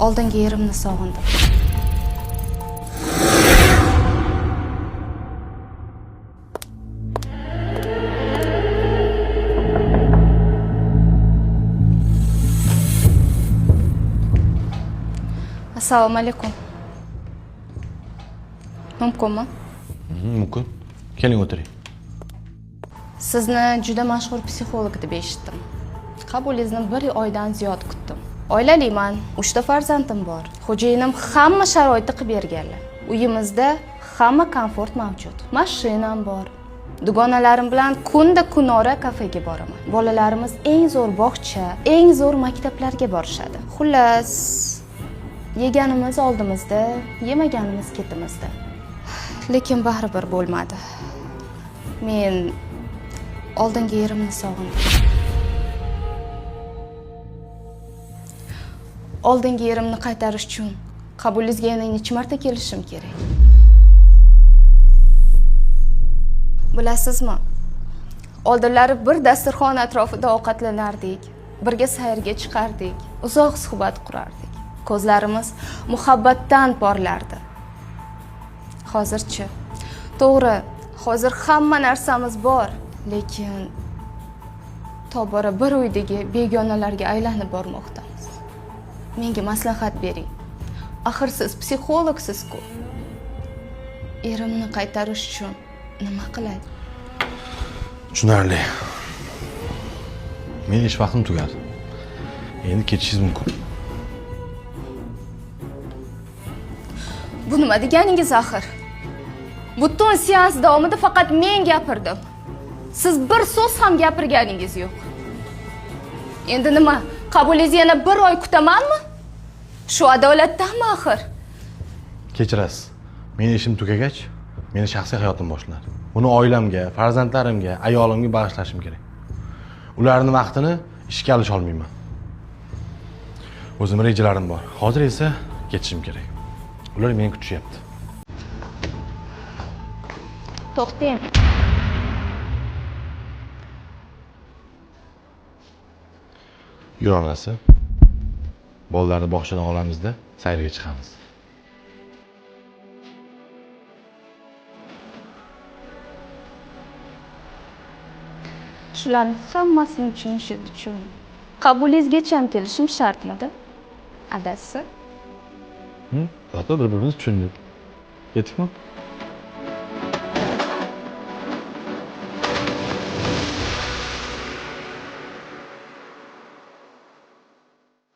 Oldingi erimni sog'indim. Assalomu alaykum. Mumkinmi? Mumkin. Keling o'tiring. Sizni juda mashhur psixolog deb eshitdim. Qabulingizni 1 oydan ziyod kutdim. Oilaliman, 3 ta farzandim bor. Xo'jayinim hamma sharoitni qilib berganlar. Uyimizda hamma komfort mavjud. Mashinam bor. Dugonalarim bilan kunda kunora kafega boraman. Bolalarimiz eng zo'r bog'cha, eng zo'r maktablarga borishadi. Xullas, yeganimiz oldimizda, yemaganimiz ketimizda. Lekin baribir bo'lmadi. Men oldingi erimni sog'indim. Oldingi erimni qaytarish uchun qabulingizga yana necha marta kelishim kerak? Bilasizmi? Oldinlari bir dasturxon atrofida ovqatlanardik, birga sayrga chiqardik, uzoq suhbat qurardik. Ko'zlarimiz muhabbatdan porlardi. Hozirchi? To'g'ri, hozir hamma narsamiz bor, lekin tobora bir uydagi begonalarga aylanib bormoqdamiz. Menga maslahat bering. Axir siz psixologsiz-ku. Erimni qaytarish uchun nima qilay? Tushunarli. Men ish vaqtim tugadi. Endi ketishingiz mumkin. Bu nima deganingiz axir? Butun seans davomida faqat men gapirdim. Siz bir so'z ham gapirganingiz yo'q. Endi nima? Qabulingizni yana 1 oy kutamanmi? Shu adolatdanmi axir? Kechirasiz. Meni ishim tugagach, meni shaxsiy hayotim boshlanadi. Buni oilamga, farzandlarimga, ayolimga bag'ishlashim kerak. Ularning vaqtini ishga olish olmayman. O'zim rejalarim bor. Hozir esa ketishim kerak. Ular meni kutishyapti. To'xtang. Yur onasi. Bolalarni bog'chadan olamizda sayrga chiqamiz. Shularni hammasini tushunish uchun qabulingizgacha ham kelishim shartmidi? Adasi? Zato bir-birimizni tushundik. Ketdikmi?